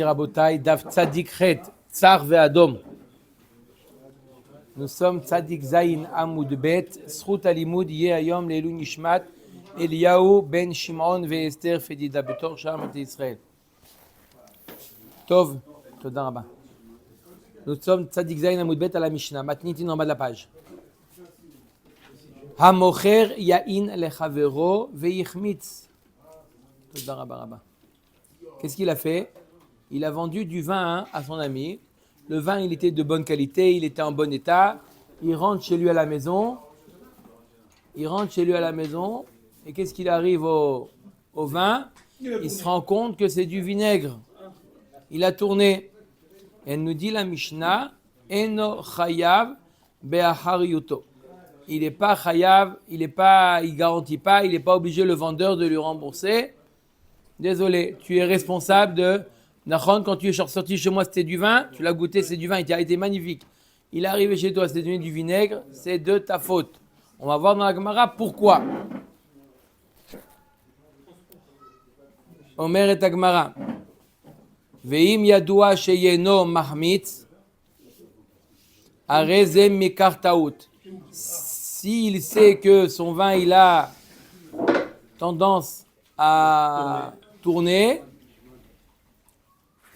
Rabotai, Daf Tzadik Chet, Tsar ve'Adom. Nous sommes Tzadik Zayin Amoud Bet, Zchut Alimud Yeh Hayom Leilou Nishmat, Eliyahu Ben Shimon ve'Esther Fedida Betor Shamot Israël. Tov, Toda Rabba. Nous sommes Tzadik Zayin Amoud Bet à la Mishnah, Matnitin en bas de la page. Hamocher Yain Lechavero ve'Yichmitz. Toda Rabba Rabba. Qu'est-ce qu'il a fait? Il a vendu du vin à son ami. Le vin, il était de bonne qualité, il était en bon état. Il rentre chez lui à la maison. Et qu'est-ce qu'il arrive au vin? Il se rend compte que c'est du vinaigre. Il a tourné. Elle nous dit la Mishnah, Eno chayav be'achar yuto. Il n'est pas chayav, il garantit pas, il n'est pas obligé le vendeur de lui rembourser. Désolé, tu es responsable de... Nachon, quand tu es sorti chez moi, c'était du vin, tu l'as goûté, c'est du vin, il a été magnifique. Il est arrivé chez toi, c'était du vinaigre, c'est de ta faute. On va voir dans la Gemara pourquoi. Omer et Gemara. Ve'im yadoua sheyeno mahmitz, arezem mekar taout. S'il sait que son vin, il a tendance à tourner,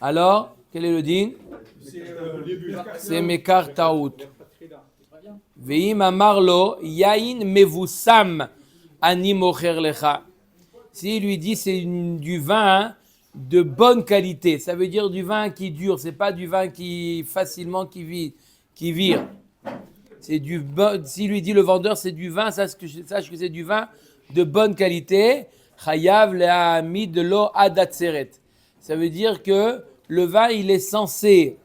alors, quel est le din? C'est Mekar Taout. Ve'im amarlo yain mevusam ani mocher lecha. S'il lui dit c'est du vin de bonne qualité, ça veut dire du vin qui dure, c'est pas du vin qui facilement qui vire. C'est du bon. S'il lui dit le vendeur c'est du vin, sache que c'est du vin de bonne qualité. Chayav le'amid lo adatzeret. Ça veut dire que le vin, il est censé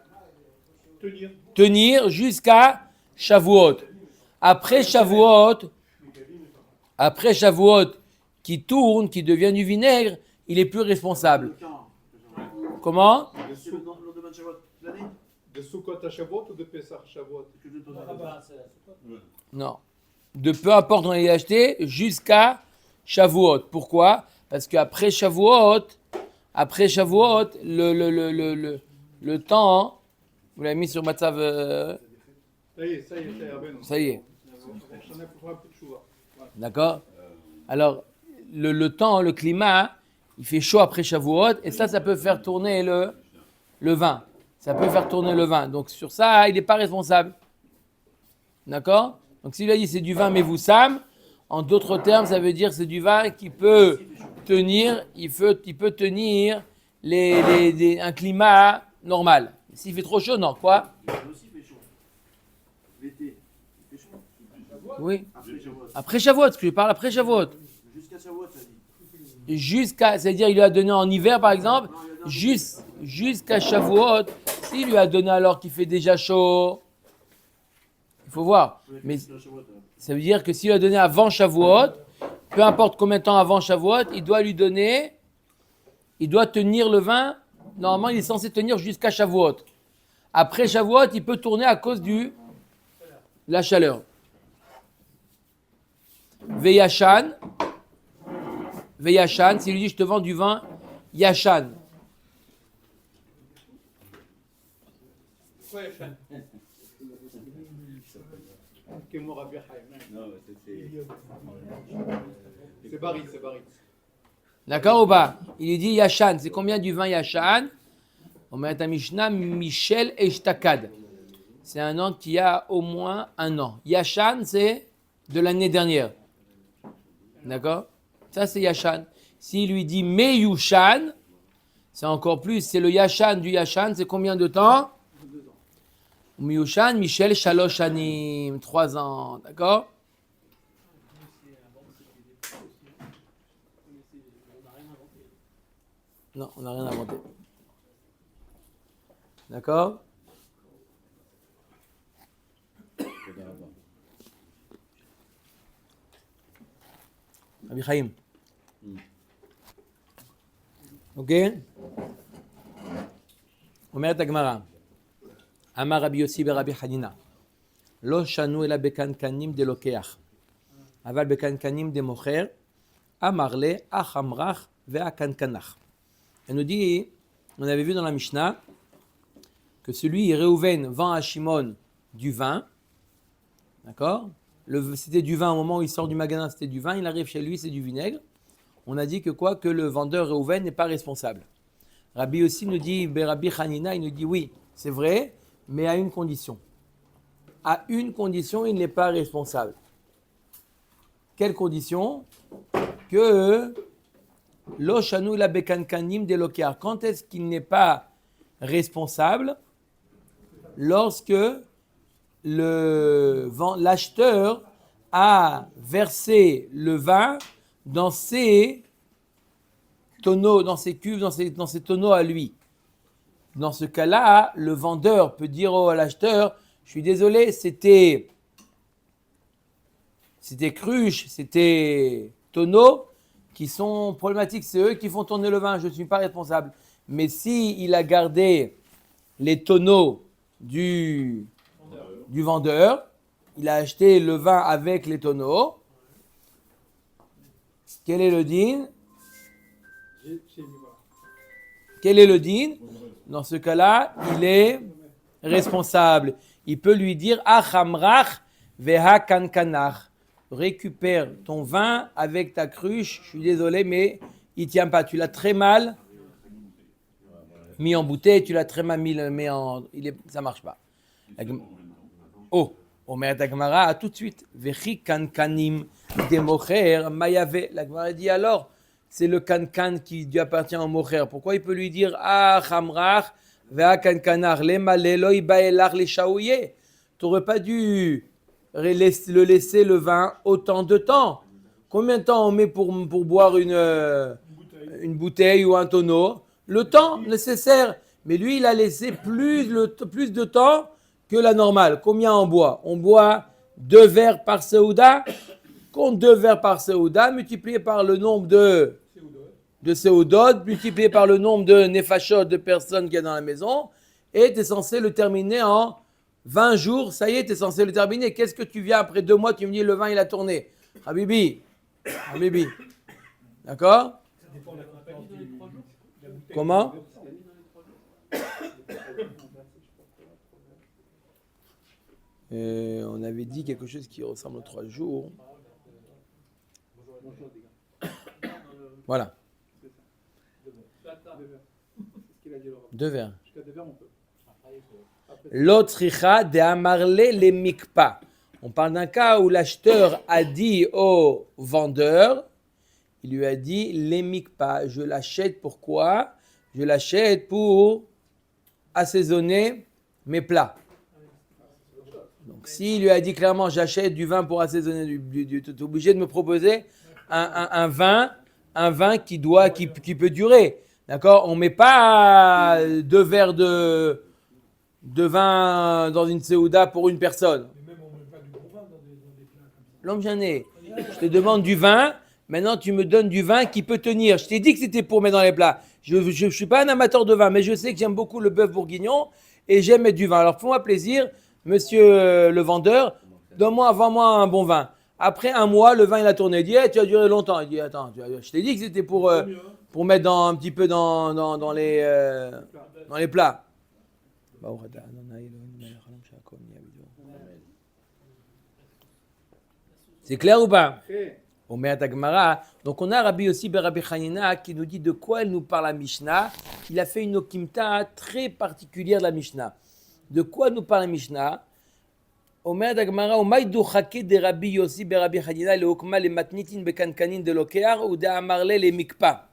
tenir jusqu'à Shavuot. Après Shavuot, qui tourne, qui devient du vinaigre, il est plus responsable. Comment? De Sukkot à Shavuot ou de Pesach Shavuot? Non. De peu importe où on l'a acheté, jusqu'à Shavuot. Pourquoi? Parce qu'après Shavuot, le temps, vous l'avez mis sur Matzav. Ça y est. D'accord? Alors, le temps, le climat, il fait chaud après Shavuot, et ça peut faire tourner le vin. Ça peut faire tourner le vin. Donc, sur ça, il n'est pas responsable. D'accord? Donc, s'il a dit c'est du vin Mevoussam, en d'autres termes, ça veut dire c'est du vin qui peut tenir, il peut tenir un climat normal. S'il fait trop chaud, non, quoi? L'été, il fait chaud. Oui. Après Shavuot, parce que je parle après Shavuot. Jusqu'à Shavuot, ça dit. C'est-à-dire il lui a donné en hiver, par exemple, jusqu'à Shavuot. S'il lui a donné alors qu'il fait déjà chaud, il faut voir. Mais ça veut dire que s'il lui a donné avant Shavuot, peu importe combien de temps avant Shavuot, il doit tenir le vin. Normalement, il est censé tenir jusqu'à Shavuot. Après Shavuot, il peut tourner à cause de la chaleur. Veyashan, s'il lui dit je te vends du vin Yashan. Pourquoi Yachan? C'est Barry. D'accord ou pas? Il lui dit Yashan, c'est combien du vin Yashan? On met à Mishnah Michel Eshtakad. C'est un an qui a au moins un an. Yashan, c'est de l'année dernière. D'accord? Ça, c'est Yashan. S'il lui dit Meyushan, c'est encore plus. C'est le Yashan du Yashan. C'est combien de temps? Meyushan, Michel Shalosh Anim. 3 ans. D'accord? Non, on n'a rien inventé. D'accord? Rabbi Chaim. Ok? אומרת הגמרא, אמר רבי יוסי ברבי חנינא, לא שנו אלא בקנקנים דלוקח, אבל בקנקנים דמוכר, אמר לה, אך אמרך והקנקנך. Elle nous dit on avait vu dans la Mishnah que celui, Réhouven, vend à Shimon du vin. D'accord? C'était du vin au moment où il sort du magasin, c'était du vin. Il arrive chez lui, c'est du vinaigre. On a dit que quoi? Que le vendeur Réhouven n'est pas responsable. Rabbi aussi nous dit, Rabbi Hanina, il nous dit oui, c'est vrai, mais à une condition. À une condition, il n'est pas responsable. Quelle condition? Que lo shanu la bekankanim de lokear. Quand est-ce qu'il n'est pas responsable? Lorsque l'acheteur a versé le vin dans ses tonneaux, dans ses cuves, dans ses tonneaux à lui. Dans ce cas-là, le vendeur peut dire à l'acheteur, je suis désolé, c'était cruches, c'était tonneaux qui sont problématiques, c'est eux qui font tourner le vin, je ne suis pas responsable. Mais si il a gardé les tonneaux du vendeur, il a acheté le vin avec les tonneaux, quel est le din? Quel est le din? Dans ce cas-là, il est responsable. Il peut lui dire Achamrach veha kankanach. Récupère ton vin avec ta cruche. Je suis désolé, mais il ne tient pas. Tu l'as très mal mis en bouteille, tu l'as très mal mis en. Ça ne marche pas. Oh, Omer Dagmara, tout de suite. Vechi kankanim democher mayave. La Gemara dit alors. C'est le kankan qui lui appartient au mocher. Pourquoi il peut lui dire Ah, chamrach, vea kankanar, le malelo, ibaelach, les shaouye. Tu n'aurais pas dû le laisser le vin autant de temps. Combien de temps on met pour boire une bouteille ou un tonneau? Le temps nécessaire. Mais lui, il a laissé plus de temps que la normale. Combien on boit? On boit 2 verres par Seouda. Compte 2 verres par Seouda, multiplié par le nombre de Seoudot, multiplié par le nombre de Nefashot, de personnes qu'il y a dans la maison, et tu es censé le terminer en 20 jours. Ça y est, tu es censé le terminer. Qu'est-ce que tu viens après 2 mois, tu me dis le vin il a tourné. Habibi. D'accord? Comment? On avait dit quelque chose qui ressemble aux 3 jours. Voilà. 2 verres. L'autre richa de amarle les mikpa. On parle d'un cas où l'acheteur a dit au vendeur, il lui a dit les mikpa, je l'achète pourquoi? Je l'achète pour assaisonner mes plats. Donc s'il lui a dit clairement j'achète du vin pour assaisonner tu es obligé de me proposer un vin qui peut durer. D'accord? On ne met pas 2 verres de vin dans une Seouda pour une personne. Mais même on ne met pas du gros vin dans des plats comme ça. L'homme gêné. Je te demande du vin, maintenant tu me donnes du vin qui peut tenir. Je t'ai dit que c'était pour mettre dans les plats. Je ne suis pas un amateur de vin, mais je sais que j'aime beaucoup le bœuf bourguignon et j'aime mettre du vin. Alors fais-moi plaisir, monsieur le vendeur, vends-moi un bon vin. Après 1 mois, le vin il a tourné. Il dit tu as duré longtemps. Il dit attends, je t'ai dit que c'était pour mettre un petit peu dans les plats. C'est clair ou pas? Donc on a Rabbi aussi Rabbi Hanina qui nous dit de quoi elle nous parle la Mishnah. Il a fait une okimta très particulière de la Mishnah. De quoi nous parle la Mishnah? Omer Dagmara, Omaïdou Chake de Rabbi Yossi Rabbi Hanina le Okma le Matnitin Bekankanin de Lokear ou de Amarle le Mikpa.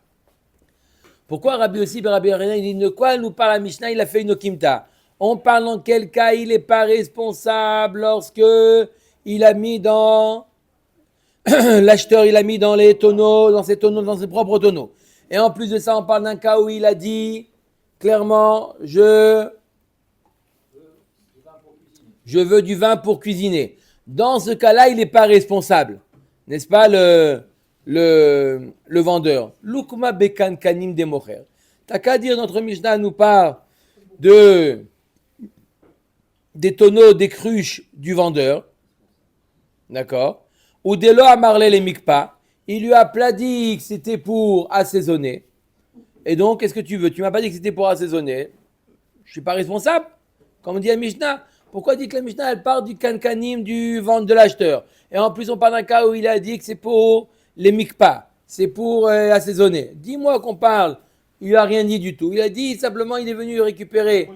Pourquoi Rabbi Yossi Rabbi Hanina, il dit de quoi nous parle la Mishnah? Il a fait une okimta. On parle dans quel cas il n'est pas responsable lorsque il a mis dans l'acheteur, il a mis dans les tonneaux, dans ses propres tonneaux. Et en plus de ça, on parle d'un cas où il a dit clairement, je veux du vin pour cuisiner. Dans ce cas-là, il n'est pas responsable. N'est-ce pas le vendeur? Lukma bekan kanim democher. T'as qu'à dire, notre Mishnah nous parle des tonneaux, des cruches du vendeur. D'accord? Ou de l'eau à marler les mikpa. Il lui a dit que c'était pour assaisonner. Et donc, qu'est-ce que tu veux? Tu m'as pas dit que c'était pour assaisonner. Je suis pas responsable. Comme on dit à Mishnah. Pourquoi dit que la Mishnah, elle part du kankanim, du ventre de l'acheteur? Et en plus, on parle d'un cas où il a dit que c'est pour les mikpa. C'est pour assaisonner. Dis-moi qu'on parle. Il n'a rien dit du tout. Il a dit simplement, il est venu récupérer.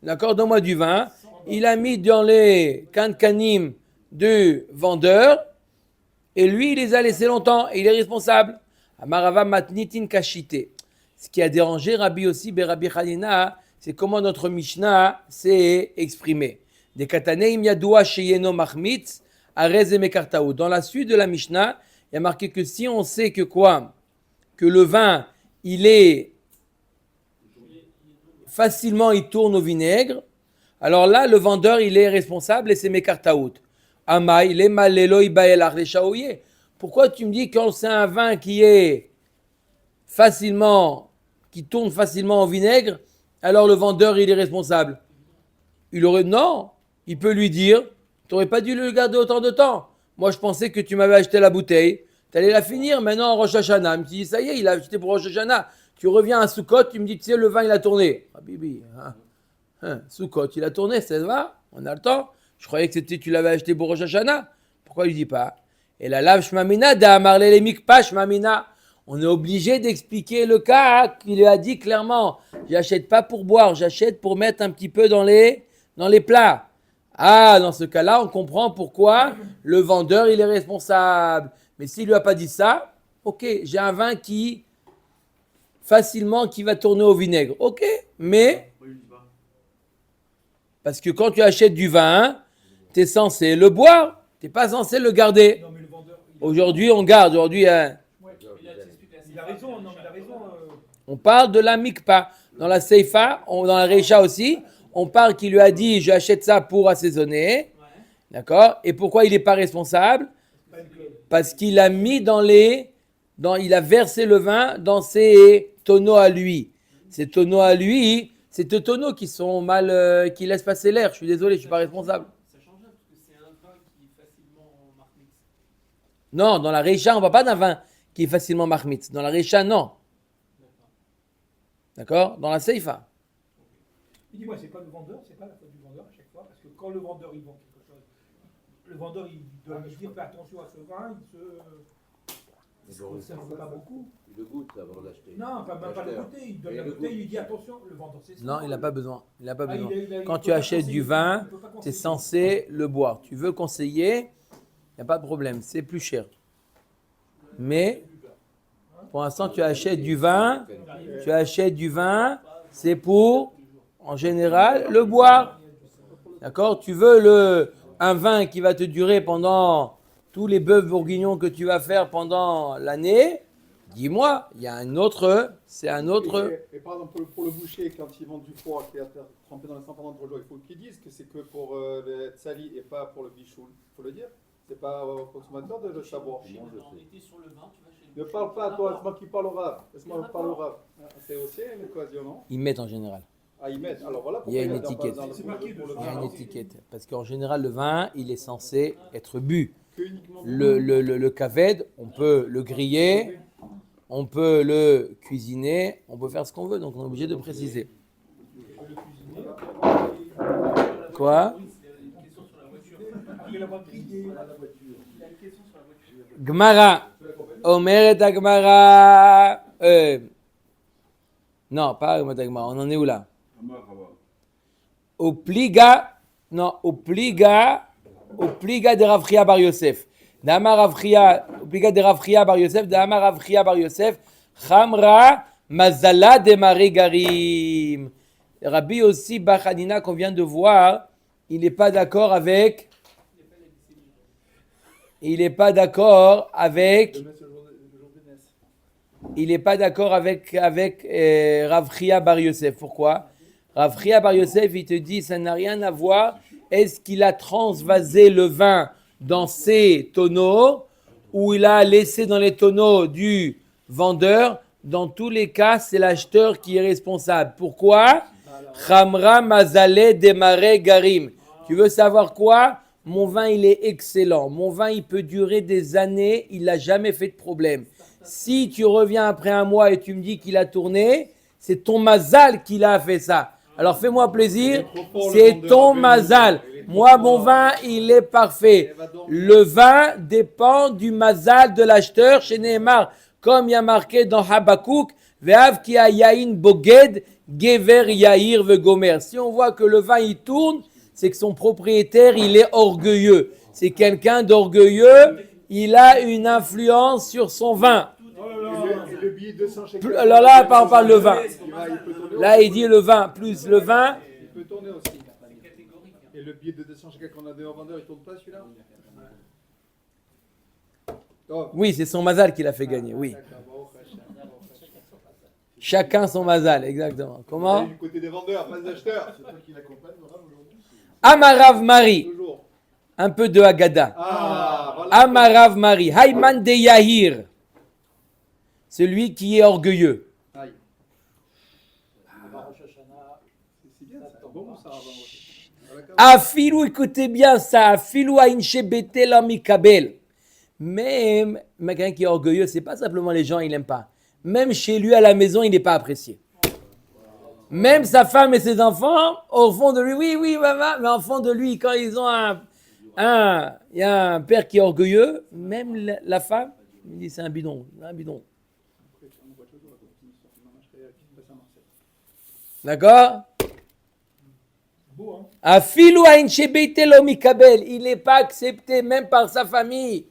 D'accord? Donne-moi du vin. Il a mis dans les kankanim du vendeur. Et lui, il les a laissés longtemps. Et il est responsable. Amarava matnitin kashite. Ce qui a dérangé Rabbi aussi, Rabbi Hanina, c'est comment notre Mishnah s'est exprimé. Des kataneim yadoua sheyeno machmitz arez emekartaou. Dans la suite de la Mishnah, il y a marqué que si on sait que quoi? Que le vin, il est facilement, il tourne au vinaigre. Alors là, le vendeur, il est responsable et c'est mekartaout. Amai, le malelo ibaelach le shaouye. Pourquoi tu me dis que quand c'est un vin qui est facilement, qui tourne facilement au vinaigre, alors le vendeur, il est responsable? Non, il peut lui dire, tu n'aurais pas dû le garder autant de temps. Moi, je pensais que tu m'avais acheté la bouteille, tu allais la finir maintenant en Rosh Hashanah. Il me dit, ça y est, il a acheté pour Rosh Hashanah. Tu reviens à Sukkot, tu me dis, tu sais, le vin, il a tourné. Ah, bibi, Sukkot, il a tourné, ça va, on a le temps. Je croyais que tu l'avais acheté pour Rosh Hashanah. Pourquoi il ne dit pas? Et la lave shmamina d'Amarle les mikpa shmamina. On est obligé d'expliquer le cas qu'il lui a dit clairement. J'achète pas pour boire, j'achète pour mettre un petit peu dans les plats. Ah, dans ce cas-là, on comprend pourquoi le vendeur, il est responsable. Mais s'il lui a pas dit ça, ok, j'ai un vin qui facilement qui va tourner au vinaigre. Ok, mais parce que quand tu achètes du vin, tu es censé le boire, tu n'es pas censé le garder. Non, mais le vendeur, Aujourd'hui, on garde. Aujourd'hui, il a raison, non, mais il a raison. on parle de la mikpa. Dans la seifa, dans la reisha aussi, on parle qu'il lui a dit, je achète ça pour assaisonner. D'accord? Et pourquoi il n'est pas responsable? Parce qu'il a mis il a versé le vin dans ses tonneaux à lui. Ces tonneaux à lui, c'est deux tonneaux qui sont mal, qui laissent passer l'air. Je suis désolé, je ne suis pas responsable. Ça change rien parce que c'est un vin qui est facilement marmite. Non, dans la reisha, on ne parle pas d'un vin qui est facilement marmite. Dans la reisha, non. D'accord? Dans la seifa. Il dit, moi, c'est pas le vendeur, c'est pas la faute du vendeur à chaque fois, parce que quand le vendeur, il vend quelque chose, le vendeur, il doit lui dire, fais attention à ce vin, il se veut pas beaucoup. Il le goûte avant d'acheter. Non, pas le goûter, il donne la bouteille, il lui dit, attention, le vendeur, c'est ça. Non, il n'a pas besoin. Il n'a pas Ah, besoin. il Quand peut tu pas achètes conseiller, du vin, il peut pas tu es conseiller. censé le boire. Tu veux conseiller, il n'y a pas de problème. C'est plus cher. Mais, pour l'instant, tu achètes du vin. C'est pour, en général, le boire. D'accord? Tu veux un vin qui va te durer pendant tous les bœufs bourguignons que tu vas faire pendant l'année. Dis-moi, il y a un autre, c'est un autre. Et par exemple, pour le boucher, quand ils vendent du foie qui est trempé dans le sang pendant 3 jours, il faut qu'ils disent que c'est que pour le tsali et pas pour le bichoul. Il faut le dire. C'est pas au consommateur de le savoir. En été sur le vin, tu vas chez Ne parle pas, toi, laisse-moi qui parle au rab. Laisse-moi parler au rab. C'est aussi une occasion, non? Ils mettent en général. Ah, ils mettent. Alors voilà Il y a une pourquoi étiquette. dans le- C'est marqué pour le Il y a vin. une étiquette. Parce qu'en général, le vin, il est censé être bu. Que uniquement- Le kaved, on peut le griller, on peut le cuisiner, on peut faire ce qu'on veut. Donc, on est obligé de préciser. Quoi? Il a pas crié. Gmara. Omeret Gmara. Non, pas Omeret Gmara. On en est où là? Au pliga de Rav Chia Bar Yosef. D'Amar Rav Chia, au pliga de Rav Chia Bar Yosef, d'Amar Rav Chia Bar Yosef, Chamra Mazala de Marigarim. Rabbi aussi Bachanina qu'on vient de voir, il n'est pas d'accord avec. Il n'est pas d'accord avec. Il n'est pas d'accord avec Rav Chia Bar Yosef. Pourquoi? Rav Chia Bar Yosef, il te dit, ça n'a rien à voir. Est-ce qu'il a transvasé le vin dans ses tonneaux ou il a laissé dans les tonneaux du vendeur? Dans tous les cas, c'est l'acheteur qui est responsable. Pourquoi? Chamra mazale demare garim. Tu veux savoir quoi? Mon vin, il est excellent. Mon vin, il peut durer des années. Il n'a jamais fait de problème. Si tu reviens après un mois et tu me dis qu'il a tourné, c'est ton mazal qui a fait ça. Alors fais-moi plaisir, c'est ton mazal. Moi, mon vin, il est parfait. Le vin dépend du mazal de l'acheteur chez Nehemar. Comme il y a marqué dans Habakkuk, Ve'av ki yain boged, gever yair vegomer. Si on voit que le vin, il tourne, c'est que son propriétaire, il est orgueilleux. C'est quelqu'un d'orgueilleux, il a une influence sur son vin. Et le billet 200 chez Alors là, on parle le vin. Là, il dit le vin, plus le vin. Il peut tourner aussi. Et le billet de 200 chez quelqu'un qu'on a donné au vendeur, il tourne pas celui-là? Oui, c'est son mazal qui l'a fait gagner, oui. Chacun son mazal, exactement. Comment? Du côté des vendeurs, pas des acheteurs. Amarav Mari, Toujours. un peu de Haggadah. Ah, voilà. Amarav Mari, Hayman de Yahir, celui qui est orgueilleux. Aïe. C'est bien ça. Bon, ça va. Afilou, écoutez bien ça, Afilou Ainche Betel Amikabel. Même quelqu'un qui est orgueilleux, c'est pas simplement les gens, il n'aime pas. Même chez lui à la maison, il n'est pas apprécié. Même sa femme et ses enfants, au fond de lui, oui, maman, mais au fond de lui, quand ils ont il y a un père qui est orgueilleux, même la femme, il dit c'est un bidon. D'accord? Beau, hein? Afilou Ainche Betel Amikabel, il n'est pas accepté même par sa famille.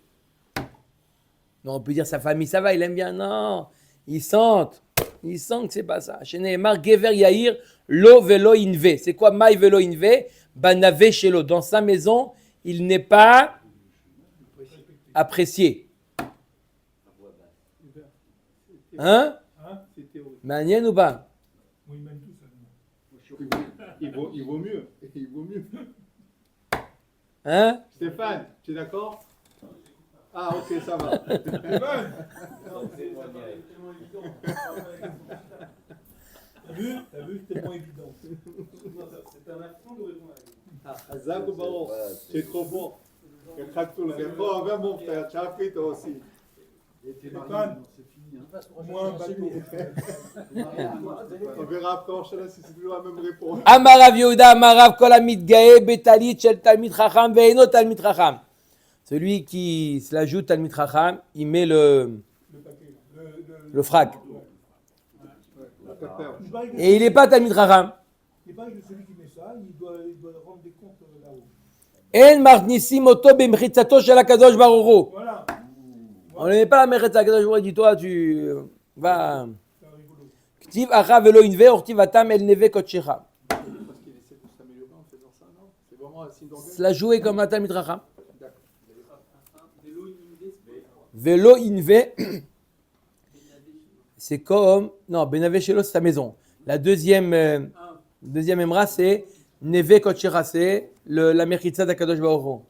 Non, on peut dire sa famille, ça va, il aime bien. Non, ils sentent que c'est pas ça. Chez Nehemar, Gever Yair, Lo Velo Inve. C'est quoi Maï Velo Inve? Banave Shelo. Dans sa maison, il n'est pas apprécié. Hein? C'est théorique. Manien ou pas? Moi, ils m'aiment tous. hein. Il vaut mieux. Il vaut mieux. Hein? Stéphane, tu es d'accord? Ah, ok, ça va. T'as vu, c'est tellement évident. C'est un accent de répondre à la question. Zach ou Baron, tu es trop bon. Le crack-toul, c'est trop bien, mon frère. Tu as appris toi aussi. Stéphane, au moins un bateau. On verra après en chaleur si c'est toujours la même réponse. Amarav Yehuda, Amarav Kolamit Gae, Betalit, Shel Talmid Chacham, Veino Talmid Chacham. Celui qui se l'ajoute Talmid Chacham, il met le frac. Et il n'est pas Talmid Chacham. C'est pas celui qui met ça, il doit rendre des comptes là-haut. En marnissim oto b'mchitzato shel HaKadosh Baruch Hu. Voilà. On ne met pas la mérite à HaKadosh Baruch Hu. Dis-toi, tu vas. C'est rigolo. Ktiv acha velo inve, ortiv atam el neve kotshecha. Parce qu'il essaie de s'améliorer en faisant ça, non? C'est vraiment un signe d'orgueil. Se la jouer comme un Talmid Chacham. Vélo inondé, Velo inve, c'est comme. Non, Benave Shelo, c'est ta maison. La deuxième emra, c'est Neve Kotshecha, c'est la mechitza d'Akadosh Baruch Hu.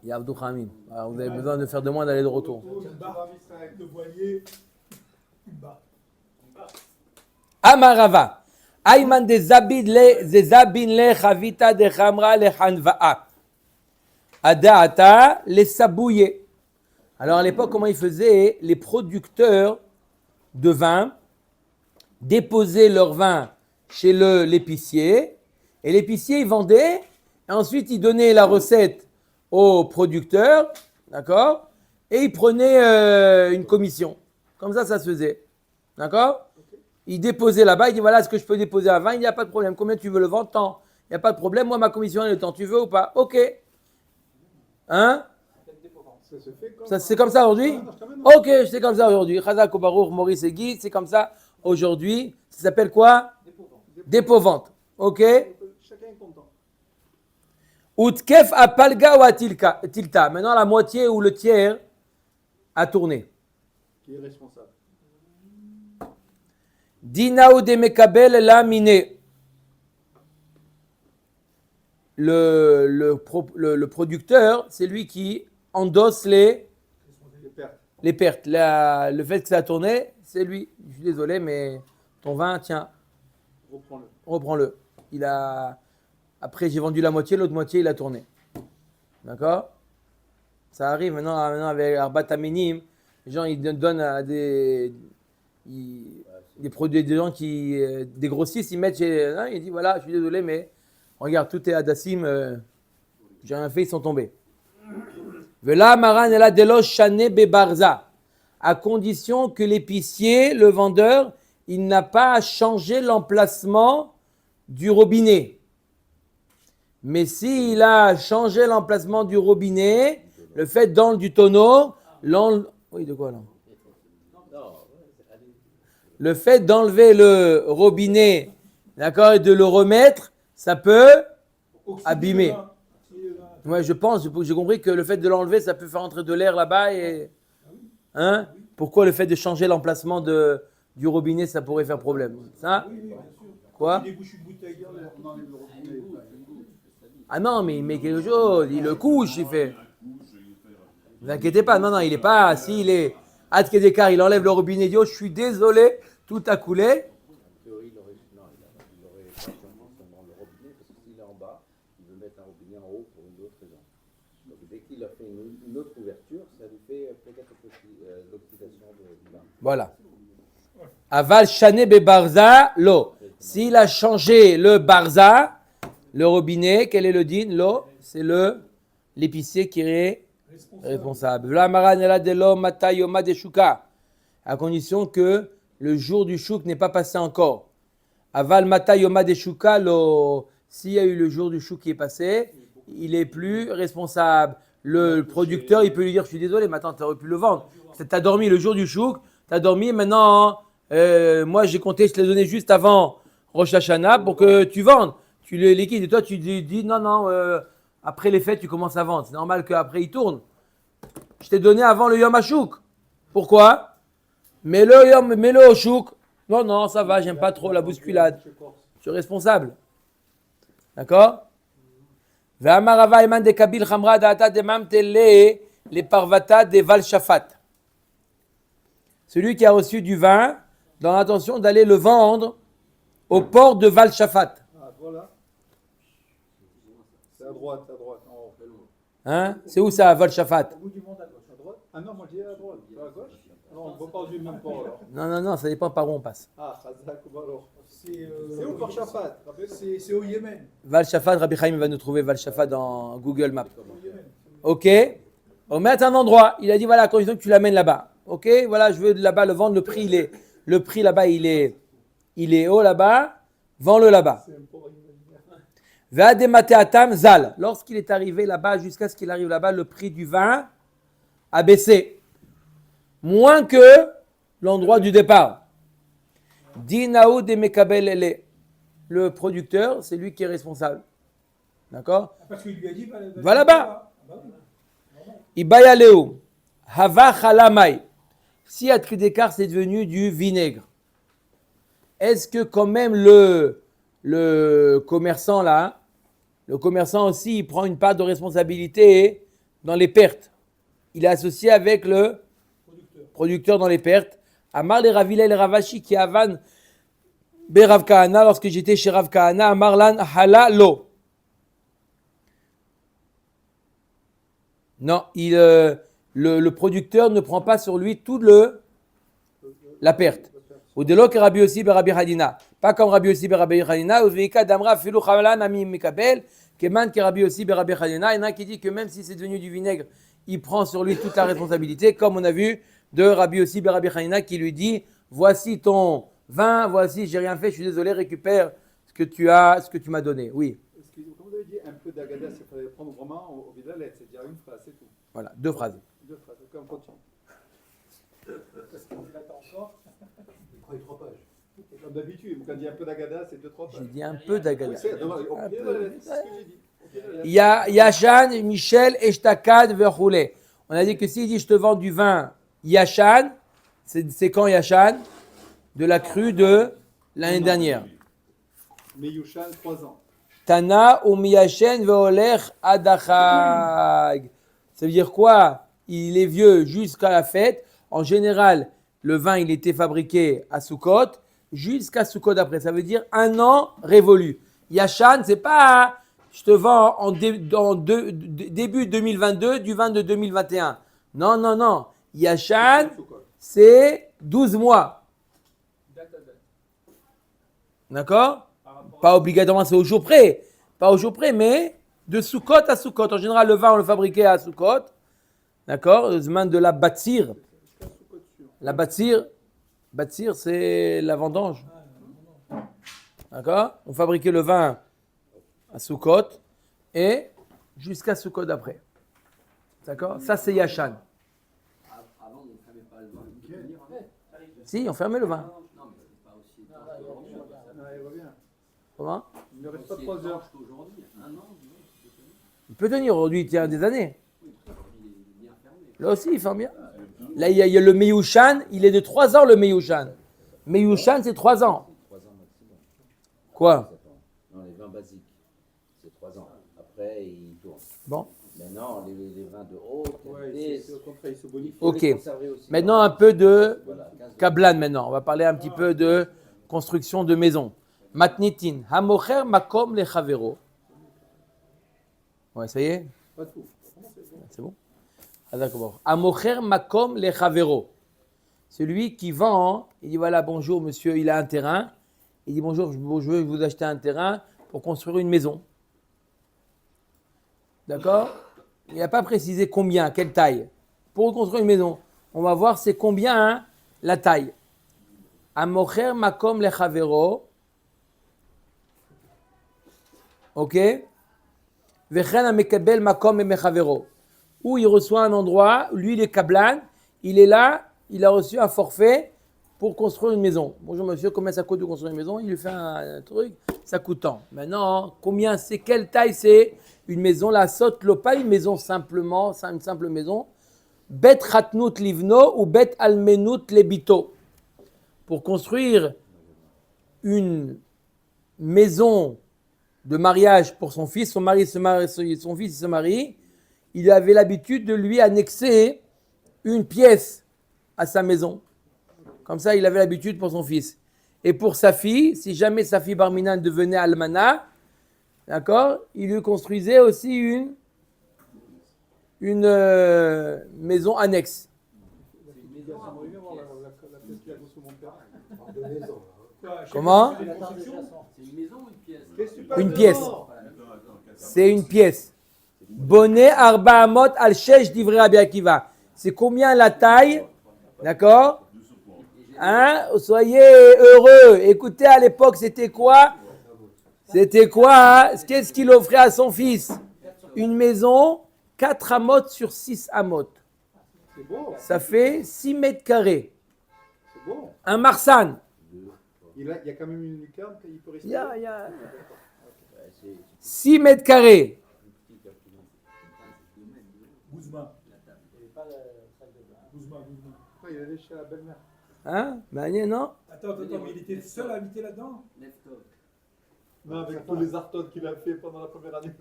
Yavdou Khamim. Alors, vous avez besoin de faire de moins d'aller de retour. Une barre, le voilier, une barre. Amarava. Ayman de zabin le chavita de chamra le hanva'a. Adaata le sabouye. Alors à l'époque, comment ils faisaient? Les producteurs de vin déposaient leur vin chez l'épicier et l'épicier il vendait et ensuite il donnait la recette au producteur, d'accord? Et il prenait une commission. Comme ça se faisait, d'accord? Il déposait là-bas, il dit voilà ce que je peux déposer à 20, il n'y a pas de problème. Combien tu veux le vendre? Tant. Il n'y a pas de problème, moi ma commission elle est tant. Tu veux ou pas? Ok. Hein? Ça se fait comme Ça, c'est comme ça aujourd'hui? Ok, c'est comme ça aujourd'hui. Chazak ou Baruch, Maurice et Guy, c'est comme ça aujourd'hui. Ça s'appelle quoi? Dépôt-vente. Ok? Chacun est content. Utkef à palga ou à tilta. Maintenant la moitié ou le tiers a tourné. Qui est responsable? Dina ou de mekabel la miné. Le producteur, c'est lui qui endosse les pertes. Le fait que ça a tourné, c'est lui. Je suis désolé, mais ton vin, tiens, reprends-le. Après, j'ai vendu la moitié, l'autre moitié, il a tourné. D'accord? Ça arrive maintenant avec Arbat Aminim. Les gens ils donnent à des produits, des gens qui, des grossistes, ils mettent chez. Hein, ils disent voilà, je suis désolé, mais regarde, tout est Hadassim, j'ai rien fait, ils sont tombés. Vela Maran Ela Delosh Shane Bebarza. À condition que l'épicier, le vendeur, il n'a pas changé l'emplacement du robinet. Mais s'il a changé l'emplacement du robinet, le fait du tonneau, oui, de quoi là? Le fait d'enlever le robinet, d'accord, et de le remettre, ça peut abîmer. Ouais, je pense, j'ai compris que le fait de l'enlever, ça peut faire entrer de l'air là-bas et... Hein? Pourquoi le fait de changer l'emplacement du robinet, ça pourrait faire problème? Ça? Quoi? Ah non, mais il met quelque chose, il le couche, il fait. Ne vous inquiétez pas, non, il n'est pas, s'il est Ad Kedekar, il enlève le robinet, il dit, oh, je suis désolé, tout a coulé. En théorie, il aurait pas forcément le robinet, parce que s'il est en bas, il veut mettre un robinet en haut pour une autre raison. Donc dès qu'il a fait une autre ouverture, ça lui fait peut-être l'oxydation du vin. Voilà. Aval Shane Be Barza, l'eau. S'il a changé le Barza, le robinet, quel est le din? L'eau, c'est l'épicier qui est responsable. À condition que le jour du chouk n'est pas passé encore. Aval mata yoma de shuka lo. S'il y a eu le jour du chouk qui est passé, il est plus responsable. Le producteur, il peut lui dire, je suis désolé, mais attends, tu aurais pu le vendre. Tu as dormi le jour du chouk, tu as dormi, maintenant, moi j'ai compté, je te l'ai donné juste avant Rosh Hashanah pour que tu vendes. Tu le liquides et toi tu dis non, après les fêtes tu commences à vendre. C'est normal qu'après il tourne. Je t'ai donné avant le Yom HaShouk. Pourquoi? Mets-le au chouk. Non, ça va, j'aime pas trop la bousculade. Je suis responsable. D'accord? Ve'amarava iman de kabil chamra da'ata de mamtele les parvata de Val Shafat. Celui qui a reçu du vin dans l'intention d'aller le vendre au port de Val Shafat. Ah, voilà. C'est à droite, en haut. Hein? C'est où ça, Val Shafat? Au bout du monde à gauche, à droite. Ah non, moi je dis à droite. À gauche? Non, on ne va pas du même port alors. Non, ça dépend par où on passe. Ah, Khazak ou alors. C'est où par Shafat? C'est au Yémen. Val Shafat, Rabbi Chaim va nous trouver Val Shafat dans Google Maps. Ok. On met un endroit. Il a dit voilà, condition que tu l'amènes là-bas. Ok. Voilà, je veux là-bas le vendre. Le prix là-bas, il est haut là-bas. Vends-le là-bas. Ve'ademateatam zal. Lorsqu'il est arrivé là-bas, jusqu'à ce qu'il arrive là-bas, le prix du vin a baissé. Moins que l'endroit du départ. Dinaou de Mekabel ele. Le producteur, c'est lui qui est responsable. D'accord? Parce qu'il lui a dit, va là-bas. Ibayaleu. Hava chalamai. Si à Tridekar, c'est devenu du vinaigre, est-ce que quand même le commerçant là, le commerçant aussi, il prend une part de responsabilité dans les pertes? Il est associé avec le producteur dans les pertes. Amar les Ravila les Ravashi qui avan be Rav Kahana, lorsque j'étais chez Rav Kahana, Amar lan hala lo. Non, le producteur ne prend pas sur lui toute la perte. Ou de l'eau que Rabbi aussi be Rabbi Hadina. Pas comme Rabbi aussi be Rabbi Hadina. Ou veika damra filu chamalan ami mikabel. Keman que Rabbi aussi be Rabbi Hadina. Il y en a qui dit que même si c'est devenu du vinaigre, il prend sur lui toute la responsabilité, comme on a vu de Rabbi aussi be Rabbi Hadina qui lui dit voici ton vin, voici, j'ai rien fait, je suis désolé, récupère ce que tu m'as donné. Oui. Comme vous avez dit, un peu d'agada, il fallait prendre vraiment au vidalet, c'est dire une phrase, c'est tout. Voilà, 2 phrases. 2 phrases, ok, on continue. Prenez 3 pages. Comme d'habitude, quand il dit un peu d'agada, c'est 2-3 J'ai pages. dit un peu d'agada. Oui, c'est au vidalet, c'est ce que j'ai dit. Yashan, Michel, Eshtakad, Verhoulé. On a dit que s'il dit je te vends du vin Yashan, c'est quand Yashan? De la crue de l'année dernière. Meyushan, 3 ans. Tana ou Miyashen veoler adachag. Ça veut dire quoi? Il est vieux jusqu'à la fête. En général, le vin, il était fabriqué à Sukkot jusqu'à Sukkot après. Ça veut dire 1 an révolu. Yashan, c'est pas je te vends début 2022 du vin de 2021. Non, non, non. Yashan, c'est 12 mois. D'accord? Pas obligatoirement, c'est au jour près. Pas au jour près, mais de Sukkot à Sukkot. En général, le vin, on le fabriquait à Sukkot. D'accord? Le zman de la Batsir. La Batsir, c'est la vendange. D'accord? On fabriquait le vin à Sukkot et jusqu'à Sukkot d'après. D'accord? Ça, c'est Yashan. Avant, on ne fermait pas le vin. Il peut venir avec. Si, on fermait le vin. Non, mais c'est pas aussi. Il revient. Comment? Il ne reste pas 3 heures. Aujourd'hui, un an, Il peut tenir aujourd'hui, il tient des années. il est bien fermé. Là aussi, il ferme bien. Là, il y a le Meyushan, il est de 3 ans le Meyushan. Meyushan, c'est 3 ans. 3 ans maximum. Quoi? Non, les vins basiques, c'est 3 ans. Après, ils tournent. Bon. Maintenant, les vins de haute Ouais, qualité, c'est au contraire, il se bonifie. il faut les Ok. conserver aussi. Maintenant, un peu de Voilà, 15 Kablan maintenant. On va parler un petit peu de construction de maison. Matnitin. Hamocher makom lechavero. Ouais, ça y est? Pas tout. C'est bon? Ah, d'accord. Hamocher makom lechavero. Celui qui vend, il dit voilà, bonjour monsieur, il a un terrain. Il dit bonjour, je veux vous acheter un terrain pour construire une maison. D'accord? Il n'a pas précisé combien, quelle taille. Pour construire une maison, on va voir c'est combien hein, la taille. Amocher makom lechavero. Ok? Vechen amekabel makom mechavero. Où il reçoit un endroit, lui il est kablan, il est là, il a reçu un forfait pour construire une maison. Bonjour monsieur, combien ça coûte de construire une maison? Il lui fait un truc, ça coûte tant. Maintenant, combien c'est, quelle taille c'est une maison? La sotte, pas une maison simplement, c'est une simple maison. Bet chatnut livno ou bet almenut lebito. Pour construire une maison de mariage pour son fils, son fils se marie, il avait l'habitude de lui annexer une pièce à sa maison. Comme ça, il avait l'habitude pour son fils. Et pour sa fille, si jamais sa fille Barminan devenait almana, d'accord, il lui construisait aussi une maison annexe. J'aimerais bien voir la pièce qu'il a reçue mon père. De maison. Comment? C'est une maison ou une pièce? Qu'est-ce que tu parles Une de pièce. maison? C'est une pièce. Bonnet arba amot al shesh divrei Rabbi Akiva. C'est combien la taille? D'accord? Hein? Soyez heureux. Écoutez, à l'époque, c'était quoi? C'était quoi? Hein? Qu'est-ce qu'il offrait à son fils? Une maison, 4 amot sur 6 amot. C'est beau. Ça fait 6 mètres carrés. C'est beau. Un marsan. Il y a quand même une lucarne qu'il peut respirer. Il y a 6 mètres carrés. Guzman. Guzman. Ouais, il allait chez la belle-mère. Hein? Magnifique, non? Attends, mais il était seul à habiter là-dedans? Non, avec tous les artones qu'il a fait pendant la première année.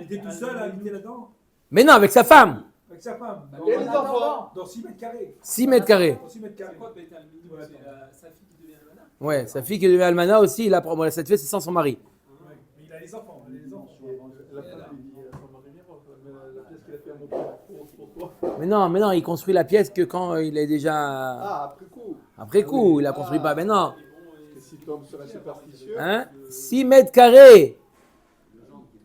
Il était tout seul à habiter là-dedans? Mais non, avec sa femme. Avec sa femme? Et les enfants? Dans 6 mètres carrés. 6 mètres carrés. Dans 6 mètres carrés. C'est quoi Beth Alminou? C'est sa fille qui devient almana? Ouais, sa fille qui devient almana aussi, il apprend. Bon, cette fille, c'est sans son mari. Ouais. Mais il a les enfants. Il a les enfants. La femme lui dit son mari vient voir la pièce qu'il a fait à mon père pour toi. Mais non, il construit la pièce que quand il est déjà. Ah, après coup. Après coup, il la construit pas maintenant. Parce que s'il tombe sur un superstitieux. Hein? 6 mètres carrés.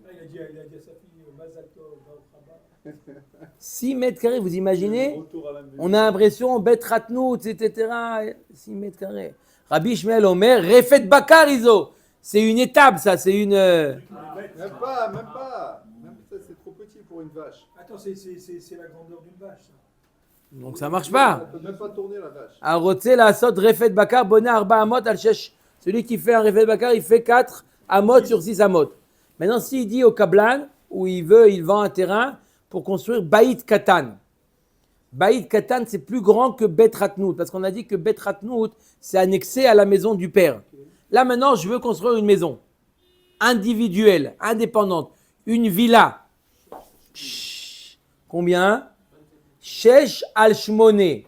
Là, il a dit à sa fille, Mazal Tov, va au Rabat. 6 mètres carrés, vous imaginez? Retour à la maison. On a l'impression, bête ratnout, etc. 6 mètres carrés. Rabbi Shmuel Omer, Refet Bakar Izo. C'est une étape, ça, c'est une. Même pas. Même ça, c'est trop petit pour une vache. Attends, c'est la grandeur d'une vache, ça. Donc ça marche pas. Elle peut même pas tourner la vache. Arotse la sot Refet Bakar, Bonnet Arba Amot al Shesh. Celui qui fait un Refet Bakar, il fait 4 Amot sur 6 Amot. Maintenant, s'il dit au Kablan, où il vend un terrain pour construire Baït Katan. Baït Katan, c'est plus grand que Bet Ratnout, parce qu'on a dit que Bet Ratnout, c'est annexé à la maison du père. Là, maintenant, je veux construire une maison individuelle, indépendante, une villa. Combien? Shesh al Shmoné.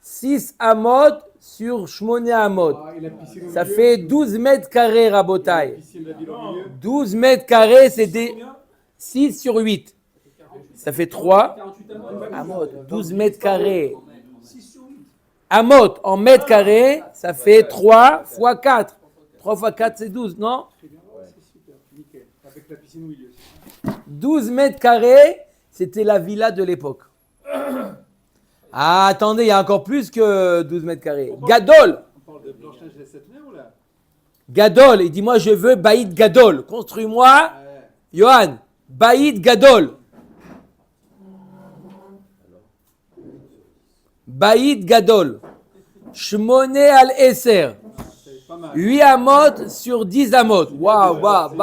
6 amot sur Shmoné Amot. Ah, et la piscine au Ça milieu. fait 12 mètres carrés, Et la Rabotai. piscine de la ville au milieu. 12 mètres carrés, c'est des Combien 6 sur 8. Ça fait 3 48 Amot. 12 mètres carrés. 6 sur 8. Amot en mètres carrés, ça fait 3 fois 4. 3 fois 4, c'est 12, non? Très bien, ouais, c'est super, nickel. Avec la piscine au milieu. 12 mètres carrés, c'était la villa de l'époque. Ah, attendez, il y a encore plus que 12 mètres carrés. Gadol. On parle de Blanche-Neige et les 7 nains ou là? Gadol. Il dit, moi, je veux Baïd Gadol. Construis-moi, Ouais. Johan, Baïd Gadol. Baïd Gadol. Shmoné al Esser. C'est pas mal. 8 amot sur 10 amot. Waouh, bah. C'est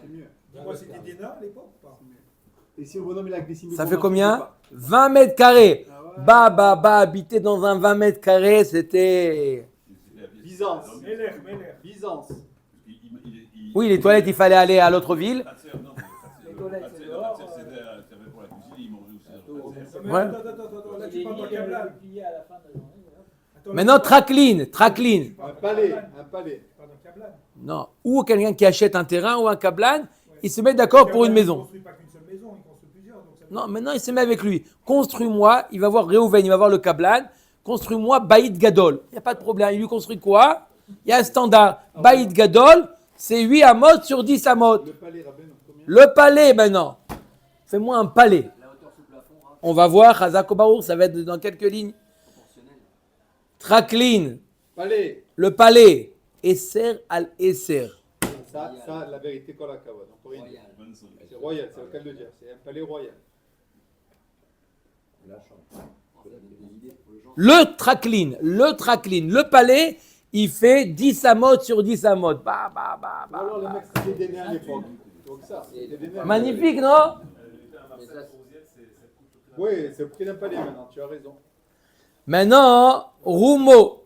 mieux. Dis-moi, c'était des nains à l'époque ou pas? Et si le bonhomme il a glycémie Ça pour fait l'enfant, combien? il peut pas. 20 mètres carrés. Ah ouais. Bah, habiter dans un 20 mètres carrés, c'était... Byzance. Méler. Byzance. Oui, les toilettes, il fallait aller à l'autre ville. Les toilettes, c'est dehors. Mais Ouais. attends, là tu parles d'un câblage. à la fin de la journée. Attends, Maintenant, tu tracline. parles Un palais. d'un Un palais. Tu parles d'un câblage. Non. Ou quelqu'un qui achète un terrain ou un cablan, il se met d'accord pour une Il maison. ne construit pas qu'une seule maison, il construit plusieurs. Donc ça veut Non, maintenant, il se met avec lui. Construis-moi, il va voir Réhouven, il va voir le cablan. Construis-moi Baïd Gadol. Il n'y a pas de problème. Il lui construit quoi? Il y a un standard. Baïd Gadol, c'est 8 amot sur 10 amot. Le palais, Rabben, combien? Le palais, maintenant. Fais-moi un palais. On va voir, Chazak Baruch, ça va être dans quelques lignes. Traklin, Palais. le palais. Esser al Esser. Ça, la vérité, qu'on la cavale. On peut rien dire. C'est royal, c'est le cas de le dire. C'est un palais royal. La chambre. Le traklin, le palais, il fait 10 amot sur 10 amot. Bah. Ou alors les mecs, c'était des nains à l'époque. Donc ça, c'était des nains. Magnifique, non? Mais ça, Oui, c'est le prix d'un palais maintenant, tu as raison. Maintenant, Roumeau,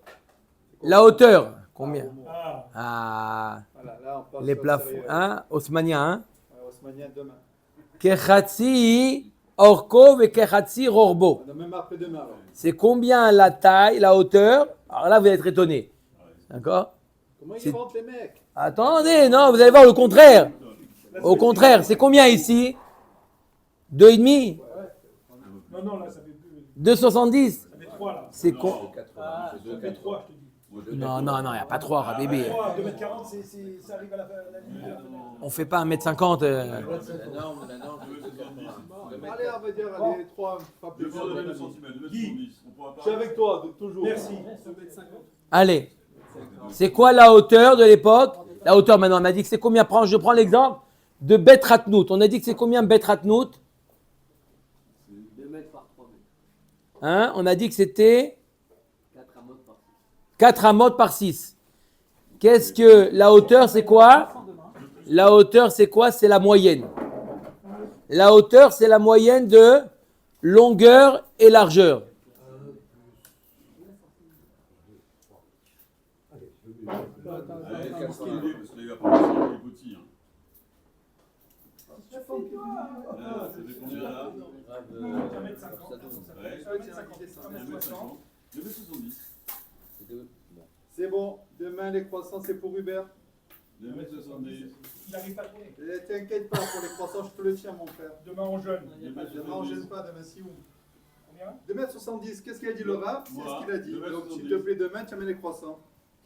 la hauteur. Combien? Ah, Ah, Voilà, là, on passe les au plafonds, sérieux. hein? Haussmannien, hein? Haussmannien demain. Kechatsi Orko et Kechatsi Rorbo. On a même après-demain alors. C'est combien la taille, la hauteur? Alors là, vous allez être étonné. D'accord? Comment ils C'est- inventent les mecs? Attendez, non, vous allez voir le contraire. Au contraire, c'est combien ici? 2,5? non, là ça fait plus. 2,70? Ça fait 3 là. C'est con. 80, c'est Ça fait 3, je te dis. Non, il n'y a pas 3, bébé. 3, 2m40, ça arrive à la ligne de la fenêtre. On fait pas 1m50. La norme, c'est 80. Allez, on va dire, allez, 3, pas plus. Guy, Je suis avec toi, toujours. merci. Allez. C'est quoi la hauteur de l'époque? La hauteur, maintenant, on a dit que c'est combien? Je prends l'exemple de Bet Ratnout. On a dit que c'est combien Bet Ratnout? 2 mètres par 3 mètres. Hein? On a dit que c'était 4 amotes par 4 amot par 6. Qu'est-ce que la hauteur, c'est quoi? La hauteur, c'est quoi? C'est la moyenne. La hauteur, c'est la moyenne de longueur et largeur. C'est bon, demain les croissants c'est pour Hubert. Il n'arrive pas à tourner. T'inquiète pas, pour les croissants je te le tiens mon frère. Demain on jeûne. Demain on gêne pas, demain si où. Combien? 2m70, qu'est-ce qu'il a dit le Rav? C'est ce qu'il a dit. 2m70. Donc s'il te plaît, demain tu amènes les croissants.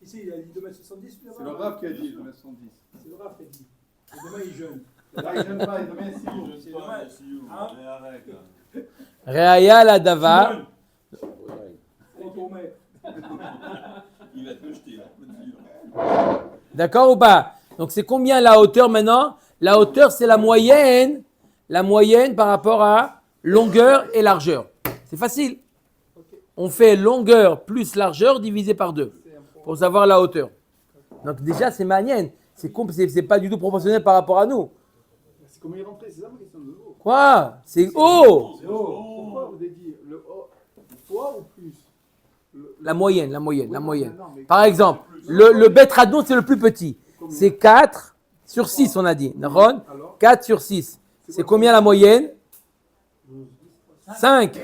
Ici il a dit 2m70. C'est le Rav qui a dit 2m70. C'est le Rav qui a dit. Et demain il jeûne. Là il gêne pas, demain si où. C'est dommage. Réaya la dava. Il va te le jeter là. D'accord ou pas? Donc c'est combien la hauteur maintenant? La hauteur, c'est la moyenne par rapport à longueur et largeur. C'est facile. On fait longueur plus largeur divisé par 2 pour savoir la hauteur. Donc déjà, c'est manienne. C'est pas du tout proportionnel par rapport à nous. C'est comment il rentrait, c'est ça ma question de l'eau. Quoi? C'est haut. Pourquoi vous avez dit le haut, fois ou plus? La moyenne. Non, mais- Par exemple, le Bet Radon, c'est le plus petit. C'est 4 sur 6, on a dit. Ron, Alors 4 sur 6. C'est combien la moyenne? 5.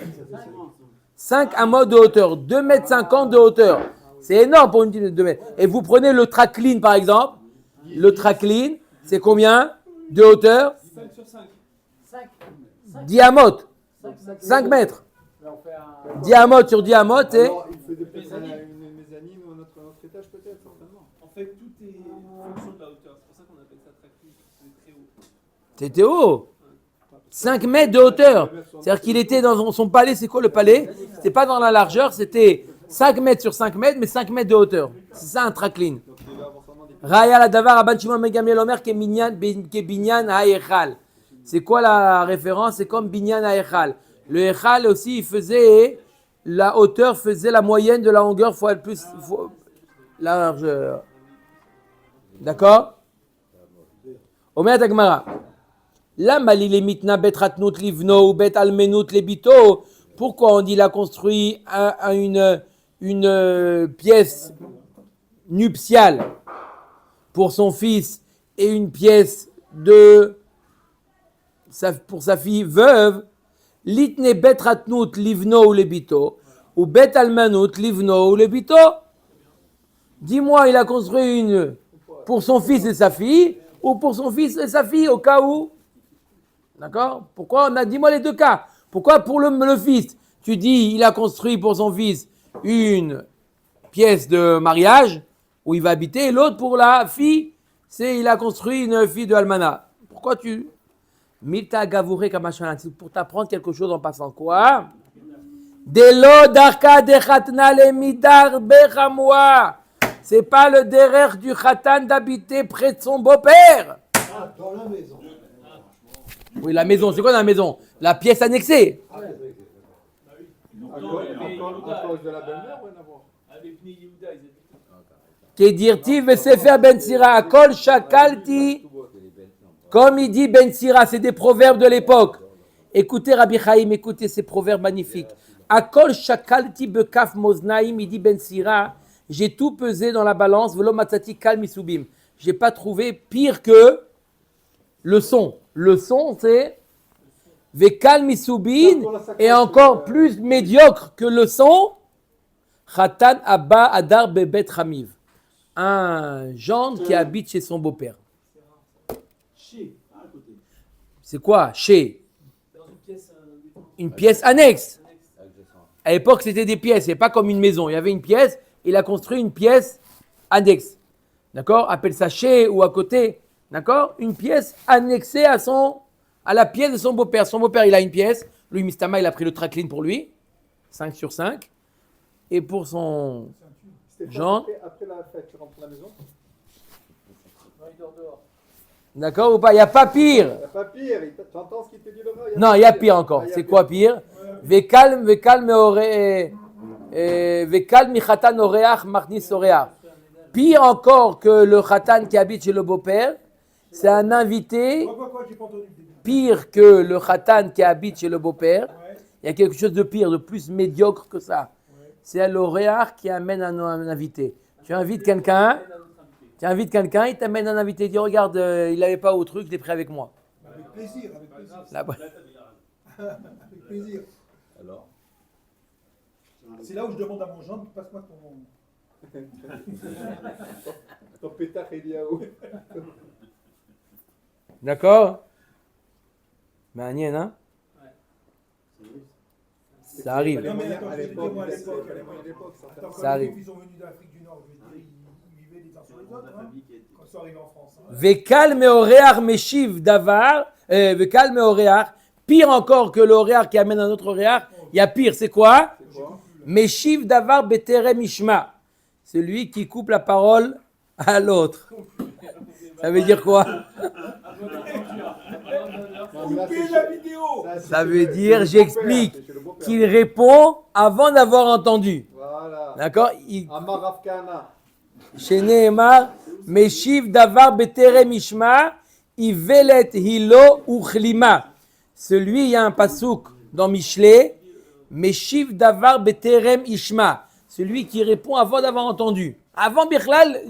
5 amot de hauteur, 2,50 m de hauteur. C'est énorme pour une petite de 2 mètres. Et vous prenez le tracline par exemple. Le tracline, c'est combien de hauteur? 5 sur 5. 10 5 mètres. Là, on fait un... 10 sur 10 c'est... Alors, il fait peut-être une mezzanine ou notre étage, peut-être, certainement. En fait, tout est en fonction de la hauteur. C'est pour ça qu'on appelle ça tracline. C'est très haut. C'était haut. 5 mètres de hauteur. C'est-à-dire qu'il était dans son palais. C'est quoi le palais? C'était pas dans la largeur, c'était 5 mètres sur 5 mètres, mais 5 mètres de hauteur. C'est ça un tracline. Donc, il va avoir seulement des... Raya la davar aban Shimon ben Gamliel omer ke binyan ha'echal. C'est quoi la référence? C'est comme binyan ha'echal. Le echal aussi, il faisait la hauteur, faisait la moyenne de la longueur fois plus la largeur. D'accord? Omer Dagmara. Lama li le mitna bet ratnut livno ou bet almenut lebito. Pourquoi on dit il a construit une pièce nuptiale pour son fils et une pièce pour sa fille veuve? Litne bet ratnut livno ou lebito ou bet almenut livno ou lebito. Dis-moi, il a construit une pour son fils et sa fille ou pour son fils et sa fille au cas où. D'accord? Pourquoi on a, dis-moi les deux cas. Pourquoi pour le fils, tu dis il a construit pour son fils une pièce de mariage où il va habiter et l'autre pour la fille, c'est il a construit une fille de Almana. Pourquoi tu... Milta gavouré kamachan, c'est pour t'apprendre quelque chose en passant. Quoi? Delo darka de khatna le midar bechamoua. C'est pas le derer du khatan d'habiter près de son beau-père. Ah, dans la maison. Oui, la maison, c'est quoi la maison? La pièce annexée. Ah, oui, oui, oui. À cause de la belle-mère ou rien à voir? Avec Bnei Yehuda, ils habitent. Kedirti vesefer ben sira akol shakalti. Comme il dit Ben Sira, c'est des proverbes de l'époque. Écoutez Rabbi Chaim, écoutez ces proverbes magnifiques. Akol shakalti bekaf moznaim, il dit Ben Sira, j'ai tout pesé dans la balance, velo matzati kal misubim. J'ai pas trouvé pire que le son. Le son, c'est vekal misubin et encore plus médiocre que le son. Khatan abba adar bebet chamiv. Un gendre qui habite chez son beau-père. C'est quoi? Chez une pièce annexe. À l'époque, c'était des pièces. C'est pas comme une maison. Il y avait une pièce. Il a construit une pièce annexe. D'accord? Appelle ça chez ou à côté. D'accord? Une pièce annexée à la pièce de son beau-père. Son beau-père, il a une pièce. Lui, Mistama, il a pris le tracline pour lui. 5 sur 5. Et pour son genre. Après la fête, tu rentres à la maison? Non, il dort dehors. D'accord ou pas? Il n'y a pas pire. Il n'y a pas pire, tu entends ce qu'il te dit le gars? Non, il y a pire encore. C'est quoi pire? Vekal mi khatan oreach machnis oreach. Pire encore que le khatan qui habite chez le beau-père, c'est un invité. Quoi, j'ai pas entendu le début. Pire que le khatan qui habite chez le beau-père. Il y a quelque chose de pire, de plus médiocre que ça. C'est l'oreach qui amène un invité. Tu invites quelqu'un. Il t'amène un invité, il dit regarde, il n'avait pas au truc, il est prêt avec moi. Avec plaisir, avec plaisir. Là-bas. Avec plaisir. Alors, C'est là où je demande à mon gendre, passe-moi ton... Ton pétard, il y a où? D'accord? Manienne, hein? Ça arrive. Non, mais attends, À je vais te dire, l'époque, moi, à c'est l'époque, à l'époque, ça. Attends, Ça quand arrive. ils sont venus d'Afrique du Nord, je veux dire, ils vivaient les uns sur les autres, hein, quand ils sont arrivés en France. Hein. Vekal meoreach meshiv davar, vekal meoreach, pire encore que l'oreach qui amène un autre oreach, il y a pire, c'est quoi? Meshiv davar beterem ishma, celui qui coupe la parole à l'autre. Ça veut dire quoi? Coupez la vidéo. Ça veut dire, j'explique, qu'il répond avant d'avoir entendu. Voilà. D'accord? Amar Afkana. Chez Nehemar, Meshiv davar beterem ishma, ivelet hilo uchlima. Celui, il y a un pasouk dans Michelet, Meshiv davar beterem ishma. Celui qui répond avant d'avoir entendu. Avant Birlal,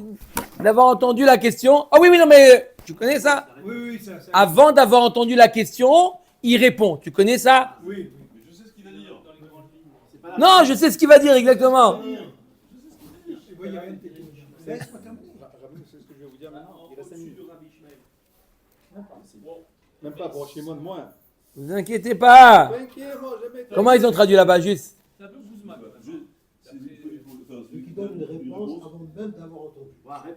d'avoir entendu la question. Ah oui, non, mais tu connais ça? Oui, ça. Avant d'avoir entendu la question, il répond. Tu connais ça? Oui. Mais je sais ce qu'il va dire. C'est pas Non, je sais ce qu'il va dire exactement. Il n'y a rien de technique. Laisse-moi terminer. Rabbi, c'est ce que je vais vous dire maintenant. Il reste 5 minutes. de Rabbi Ishmael. Même pas pour Shimon, moins. Vous inquiétez pas. T'inquiète, moi, jamais. Comment ils ont traduit là-bas, juste? C'est un peu Guzman. Ceux qui donnent une réponse avant même d'avoir entendu.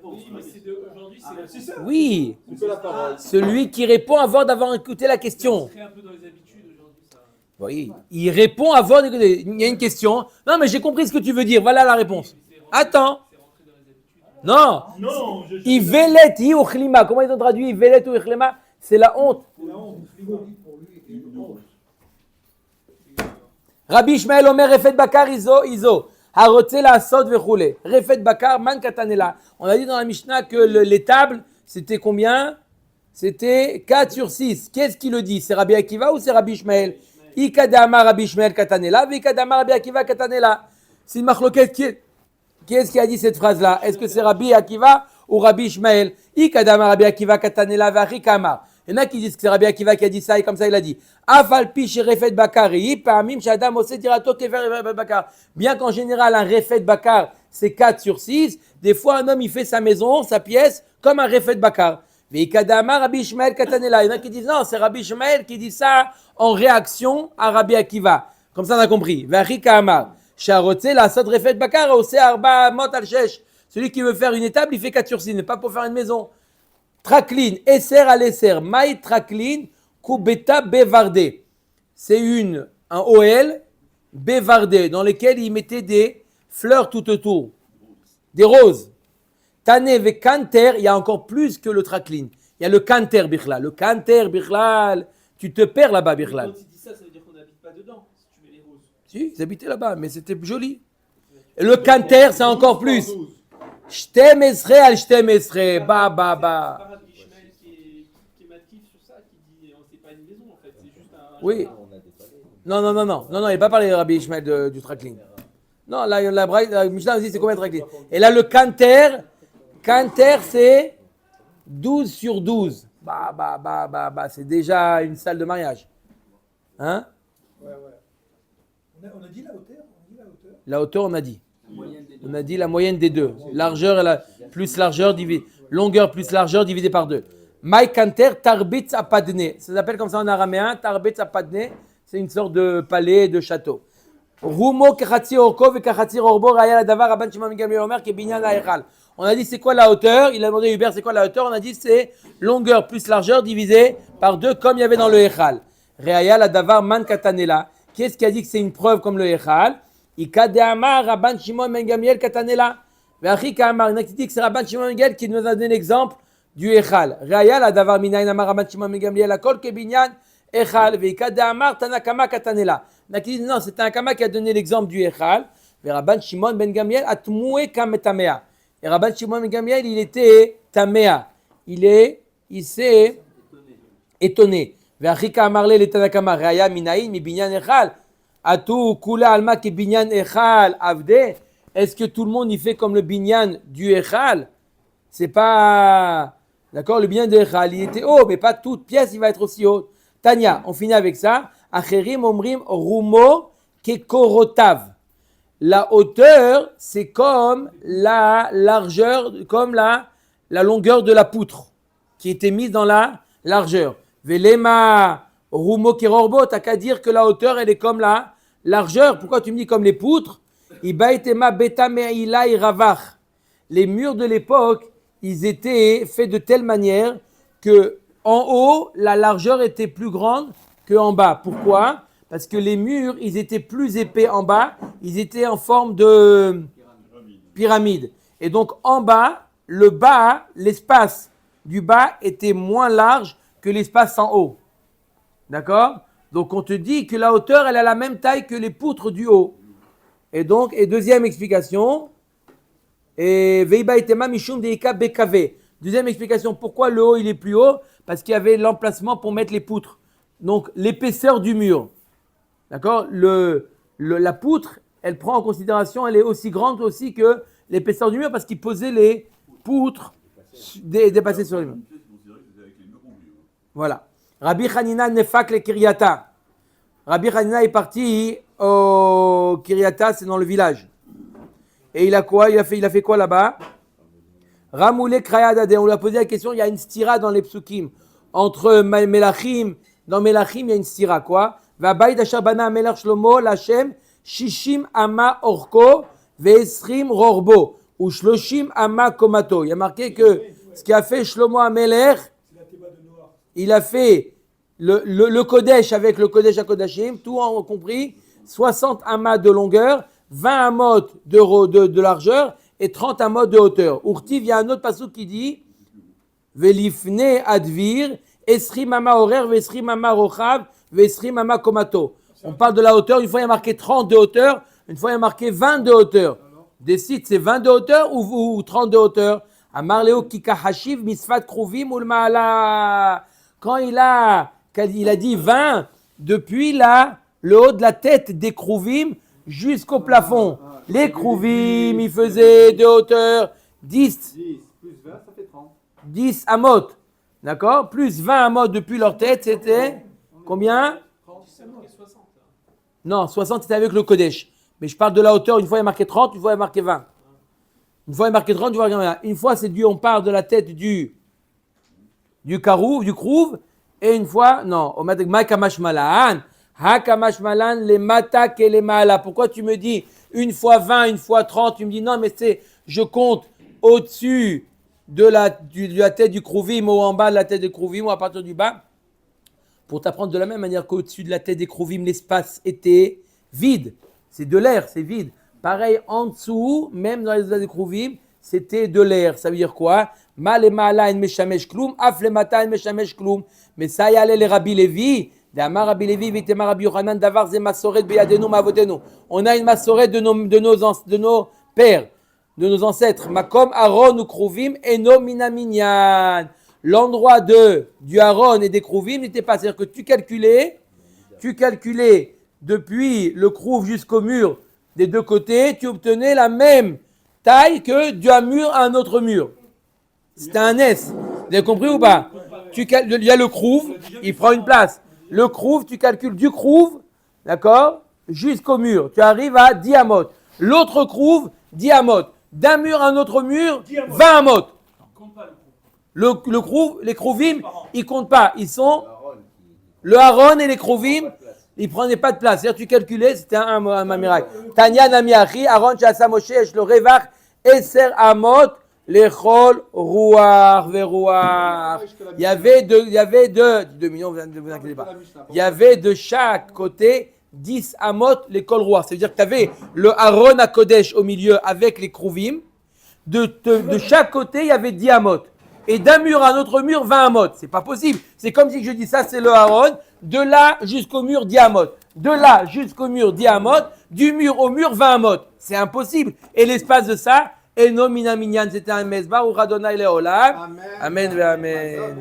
Oui, mais c'est de aujourd'hui, c'est ça. Oui. Tu peux la parole. Celui qui répond avant d'avoir écouté la question. C'est un peu dans les habitudes aujourd'hui, ça. Oui. Il répond avant d'écouter. Il y a une question. Non, mais j'ai compris ce que tu veux dire. Voilà la réponse. Attends. C'est rentré dans les habitudes. Non. Non, Ivelet hi uchlima. Comment ils ont traduit Ivelet ou uchlima? C'est la honte. la honte. Pour lui, et une honte. Rabbi Ishmael Omer Refet Bakar Izo. Harotze la sod vechule. Refet Bakar man katanela. On a dit dans la Mishnah que les tables, c'était combien? C'était 4 sur 6. Qu'est-ce qui le dit? C'est Rabbi Akiva ou c'est Rabbi Ishmael? Ikadama Rabbi Ishmael katanela, Vikadama Rabbi Akiva katanela. C'est une marloquette. Qui est-ce qui a dit cette phrase-là? Est-ce que c'est Rabbi Akiva ou Rabbi Ishmael? Ikadama Rabbi Akiva katanela vachikama. Il y en a qui disent que c'est Rabbi Akiva qui a dit ça et comme ça il a dit. Afal pi refet bakar pamim shadam ose dirato kever refet bakar. Bien qu'en général un refet bakar c'est 4 sur 6, des fois un homme il fait sa maison, sa pièce comme un refet bakar. Veikadama Rabbi Ishmael katanela. Il y en a qui disent non, c'est Rabbi Ishmael qui dit ça en réaction à Rabbi Akiva. Comme ça on a compris. Vachikama. Sharotze la sod refet bakar ose arba mot al shesh. Celui qui veut faire une étable, il fait 4 sur 6, mais pas pour faire une maison. Traklin, Esser al Esser, Maï Traklin, Kubeta Bevardé. C'est un OL Bevardé dans lequel il mettait des fleurs tout autour, des roses. Tane ve Kanter, il y a encore plus que le Traklin. Il y a le Kanter Bichlal. Le Kanter Bichlal, tu te perds là-bas Bichlal. Quand il dit ça, ça veut dire qu'on n'habite pas dedans, si tu mets les roses. Si, ils habitaient là-bas, mais c'était joli. Et le Kanter, c'est encore plus. 12. Shtem Esre al Shtem Esre, ba. C'est pas Rabbi Ishmael qui est matif sur ça, qui dit c'est pas une maison en fait, c'est juste un. Oui. Non, il n'est pas parlé de Rabbi Ishmael du Traklin. Non, la Mishnah dit c'est combien de Traklin? Et là, le Kanter c'est 12 sur 12. C'est déjà une salle de mariage. Hein? Ouais. On a dit la hauteur. La hauteur, on a dit. On a dit la moyenne des deux. Largeur plus largeur divisé. Longueur plus largeur divisé par 2. Maï Kanter Tarbitz Apadne. Ça s'appelle comme ça en araméen. Tarbitz Apadne. C'est une sorte de palais, de château. Rumo Kachatzi Orko ve Kachatzi Orbo Raya Davar Rabban Shimon ben Gamliel Omer qui binyan ha'echal. On a dit c'est quoi la hauteur? Il a demandé à Hubert c'est quoi la hauteur? On a dit c'est longueur plus largeur divisé par 2 comme il y avait dans le echal. Raya la Davar Man Katanela. Qu'est-ce qui a dit que c'est une preuve comme le echal? Ikadeama Rabban Shimon ben Gamliel Katanela. Ve'achi Kamar. Il y a qui dit que c'est Rabban Shimon ben Gamliel qui nous a donné l'exemple du echal. Raya la Davar Minayin Amar Rabban Shimon ben Gamliel Akol ke binyan echal ve'ikadeama Tanakama Katanela. Il y en a qui disent non, c'est Tanakama qui a donné l'exemple du echal. Et Rabban Shimon ben Gamliel atmoué kam tamea. Et Rabban Shimon ben Gamliel, il était tamea. Il s'est étonné. Ve'achika amarle le Tanakama raya minayin mi binyan echal. Atu kula alma ke binyan echal avde. Est-ce que tout le monde y fait comme le binyan du echal? C'est pas d'accord. Le binyan de echal, il était haut, mais pas toute pièce, il va être aussi haut. Tanya, on finit avec ça. Acherim omrim rumo kekorotav. La hauteur, c'est comme la largeur, comme la longueur de la poutre qui était mise dans la largeur. Velema rumo kerorbo, t'as qu'à dire que la hauteur, elle est comme la largeur. Pourquoi tu me dis comme les poutres? Ibaitema beta meila iravach. Les murs de l'époque, ils étaient faits de telle manière que en haut, la largeur était plus grande qu'en bas. Pourquoi? Parce que les murs, ils étaient plus épais en bas, ils étaient en forme de pyramide. Et donc en bas, le bas, l'espace du bas était moins large que l'espace en haut. D'accord? Donc on te dit que la hauteur, elle a la même taille que les poutres du haut. Et donc, deuxième explication, Veiba itema mishum deika bekave. Deuxième explication, pourquoi le haut il est plus haut? Parce qu'il y avait l'emplacement pour mettre les poutres. Donc l'épaisseur du mur. D'accord? La poutre, elle prend en considération, elle est aussi grande aussi que l'épaisseur du mur parce qu'il posait les poutres dépassées sur les murs. Voilà. Rabbi Hanina nefak le kiryata. Rabbi Hanina est parti au Kiryata, c'est dans le village. Et il a quoi? Il a fait quoi là-bas? Ramoulé Krayadade. On lui a posé la question, il y a une stira dans les psukim. Entre Melachim, dans Melachim, il y a une stira, quoi? Vabayit asher bana Melech Shlomo Lashem Shishim Ama Orko Ve'esrim Rorbo ou Shloshim Ama Komato. Il y a marqué que ce qu'a fait Shlomo Amelech, il a fait le Kodesh avec le Kodesh HaKodashim, tout en compris, 60 amas de longueur, 20 amot de largeur et 30 amot de hauteur. Urtiv, il y a un autre passage qui dit Velifne Advir, Esri Mama Horer, Vesri Mama Rochav, Vesri Mama Komato. On parle de la hauteur, une fois il y a marqué 30 de hauteur, une fois il y a marqué 20 de hauteur. Décide, c'est 20 de hauteur ou 30 de hauteur? Amar Leo Kika Hashiv, Misfat Kruvim ou le Maala. Quand il a dit 20, depuis là, le haut de la tête des Kruvim jusqu'au plafond. Les Kruvim, ils faisaient de hauteur 10. 10 plus 20, ça fait 30. 10 amot. D'accord? Plus 20 amot depuis leur tête, c'était combien? 30, 60. Non, 60 c'était avec le Kodesh. Mais je parle de la hauteur, une fois il y a marqué 30, une fois il y a marqué 20. Une fois il y a marqué 30, une fois il y a marqué 20. Une fois c'est on parle de la tête du karouv, du krouv, et une fois, non, on m'a dit Makamash Malan, Hakamash Malan, les matak et les mala. Pourquoi tu me dis une fois 20, une fois 30? Tu me dis non, mais je compte au-dessus de la tête du krouvim ou en bas de la tête du krouvim ou à partir du bas. Pour t'apprendre de la même manière qu'au-dessus de la tête des krouvim, l'espace était vide. C'est de l'air, c'est vide. Pareil, en dessous, même dans les des krouvim, c'était de l'air. Ça veut dire quoi? Mal et mala en meshamesh kloum, af le mata en meshamesh kloum. Mais ça y allait les Rabbi Lévi. D'Amar Rabbi Lévi, vitema Rabbi Yochanan, davar ze masoret beyadenu mavotenu. On a une masoret de nos pères, de nos ancêtres. Makom Aaron ou Kruvim eno minaminyan. L'endroit du Aaron et des Kruvim n'était pas. C'est-à-dire que tu calculais depuis le Kruv jusqu'au mur des deux côtés, tu obtenais la même taille que d'un mur à un autre mur. C'était un S. Vous avez compris ou pas? Il y a le Kruv, il prend une place. Le Kruv, tu calcules du Kruv, d'accord, jusqu'au mur. Tu arrives à 10 amot. L'autre Kruv, 10 amot. D'un mur à un autre mur, 20 amot. Le Kruv, les Kruvim, ils comptent pas. Ils sont le Aaron et les Kruvim, ils prenaient pas de place. C'est-à-dire tu calculais, c'était un miracle. Tanya Nami Achi, Aaron Shasa Moshe, le Revach, Eser Amot, Lechol Ruach Veruach. Il y avait deux millions, vous inquiétez pas. Il y avait de chaque côté 10 amot, les kol ruach. Ça veut dire que tu avais le Aaron à Kodesh au milieu avec les Kruvim. De chaque côté, il y avait 10 amot. Et d'un mur à un autre mur, 20 amot. C'est pas possible. C'est comme si je dis ça, c'est le Aaron. De là jusqu'au mur, 10 amot. De là jusqu'au mur, 10 amot. Du mur au mur, 20 amot. C'est impossible. Et l'espace de ça, Eno Mina Minyan, c'était un mesbar ou Radona Leolam. Amen. Amen.